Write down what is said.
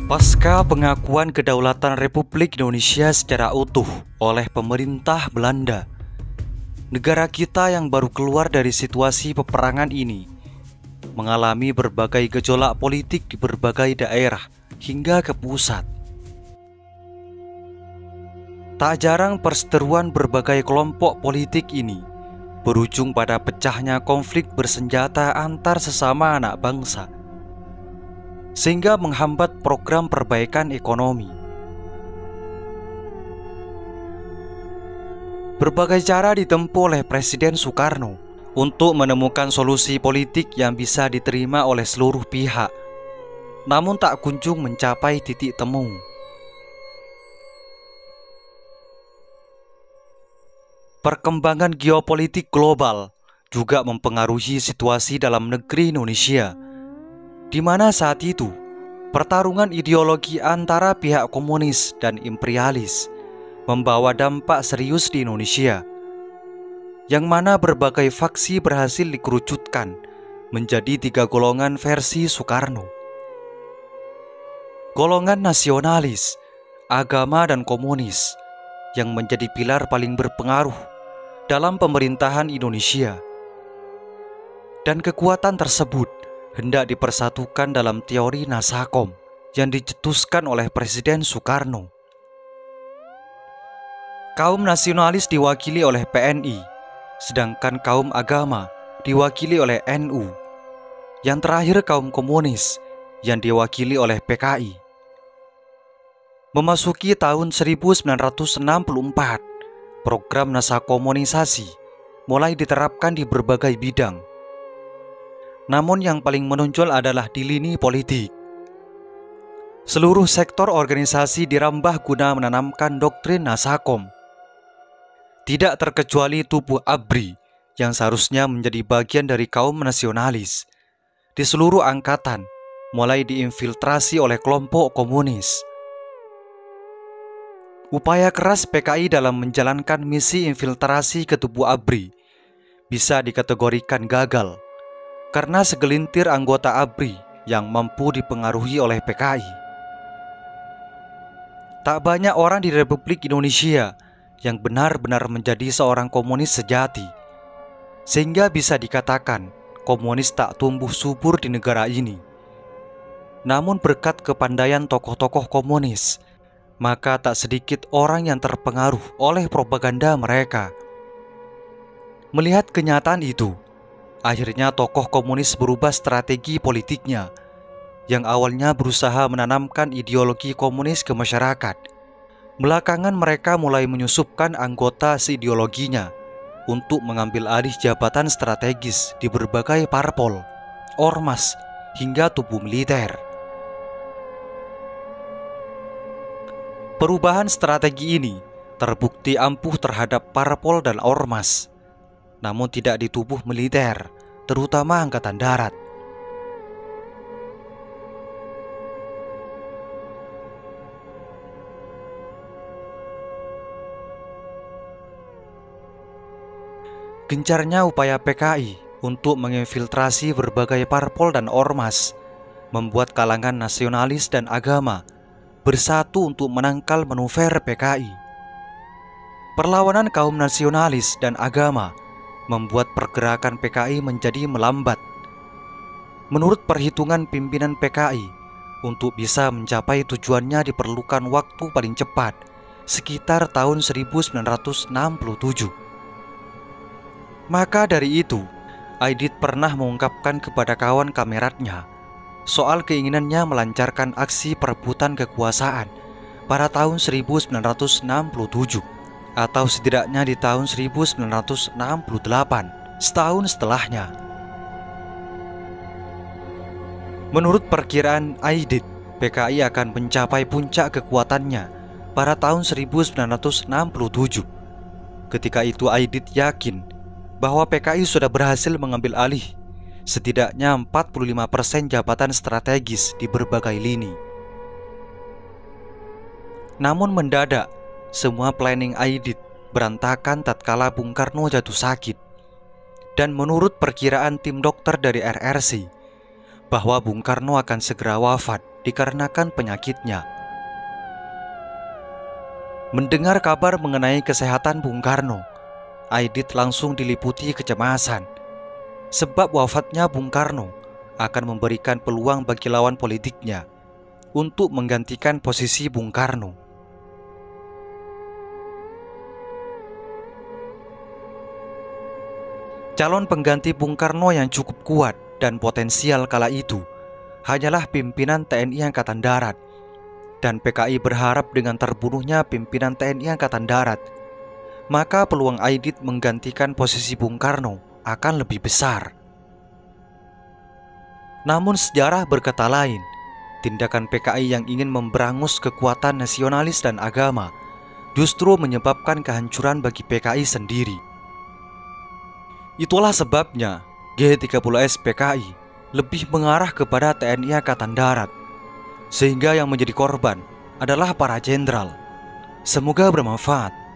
Pasca pengakuan kedaulatan Republik Indonesia secara utuh oleh pemerintah Belanda, negara kita yang baru keluar dari situasi peperangan ini mengalami berbagai gejolak politik di berbagai daerah hingga ke pusat. Tak jarang perseteruan berbagai kelompok politik ini berujung pada pecahnya konflik bersenjata antar sesama anak bangsa, sehingga menghambat program perbaikan ekonomi. Berbagai cara ditempuh oleh Presiden Soekarno untuk menemukan solusi politik yang bisa diterima oleh seluruh pihak, namun tak kunjung mencapai titik temu. Perkembangan geopolitik global juga mempengaruhi situasi dalam negeri Indonesia, di mana saat itu pertarungan ideologi antara pihak komunis dan imperialis membawa dampak serius di Indonesia, yang mana berbagai faksi berhasil dikerucutkan menjadi 3 golongan versi Soekarno. Golongan nasionalis, agama, dan komunis yang menjadi pilar paling berpengaruh dalam pemerintahan Indonesia. Dan kekuatan tersebut hendak dipersatukan dalam teori Nasakom yang dicetuskan oleh Presiden Soekarno. Kaum nasionalis diwakili oleh PNI, sedangkan kaum agama diwakili oleh NU. Yang terakhir kaum komunis yang diwakili oleh PKI. Memasuki tahun 1964, program nasakomunisasi mulai diterapkan di berbagai bidang. Namun yang paling menonjol adalah di lini politik. Seluruh sektor organisasi dirambah guna menanamkan doktrin Nasakom. Tidak terkecuali tubuh ABRI yang seharusnya menjadi bagian dari kaum nasionalis. Di seluruh angkatan mulai diinfiltrasi oleh kelompok komunis. Upaya keras PKI dalam menjalankan misi infiltrasi ke tubuh ABRI bisa dikategorikan gagal, karena segelintir anggota ABRI yang mampu dipengaruhi oleh PKI. Tak banyak orang di Republik Indonesia yang benar-benar menjadi seorang komunis sejati, sehingga bisa dikatakan komunis tak tumbuh subur di negara ini. Namun berkat kepandaian tokoh-tokoh komunis, maka tak sedikit orang yang terpengaruh oleh propaganda mereka. Melihat kenyataan itu, akhirnya tokoh komunis berubah strategi politiknya, yang awalnya berusaha menanamkan ideologi komunis ke masyarakat. Belakangan mereka mulai menyusupkan anggota seideologinya untuk mengambil alih jabatan strategis di berbagai parpol, ormas, hingga tubuh militer. Perubahan strategi ini terbukti ampuh terhadap parpol dan ormas, namun tidak di tubuh militer, terutama Angkatan Darat. Gencarnya upaya PKI untuk menginfiltrasi berbagai parpol dan ormas membuat kalangan nasionalis dan agama bersatu untuk menangkal manuver PKI. Perlawanan kaum nasionalis dan agama membuat pergerakan PKI menjadi melambat. Menurut perhitungan pimpinan PKI, untuk bisa mencapai tujuannya diperlukan waktu paling cepat, sekitar tahun 1967. Maka dari itu, Aidit pernah mengungkapkan kepada kawan kameratnya soal keinginannya melancarkan aksi perebutan kekuasaan pada tahun 1967, atau setidaknya di tahun 1968, setahun setelahnya. Menurut perkiraan Aidit, PKI akan mencapai puncak kekuatannya pada tahun 1967. Ketika itu Aidit yakin bahwa PKI sudah berhasil mengambil alih setidaknya 45% jabatan strategis di berbagai lini. Namun mendadak, semua planning Aidit berantakan tatkala Bung Karno jatuh sakit. Dan menurut perkiraan tim dokter dari RRC, bahwa Bung Karno akan segera wafat dikarenakan penyakitnya. Mendengar kabar mengenai kesehatan Bung Karno, Aidit langsung diliputi kecemasan, sebab wafatnya Bung Karno akan memberikan peluang bagi lawan politiknya untuk menggantikan posisi Bung Karno. Calon pengganti Bung Karno yang cukup kuat dan potensial kala itu hanyalah pimpinan TNI Angkatan Darat, dan PKI berharap dengan terbunuhnya pimpinan TNI Angkatan Darat, maka peluang Aidit menggantikan posisi Bung Karno akan lebih besar. Namun sejarah berkata lain. Tindakan PKI yang ingin memberangus kekuatan nasionalis dan agama justru menyebabkan kehancuran bagi PKI sendiri. Itulah sebabnya G30S PKI lebih mengarah kepada TNI Angkatan Darat, sehingga yang menjadi korban adalah para jenderal. Semoga bermanfaat.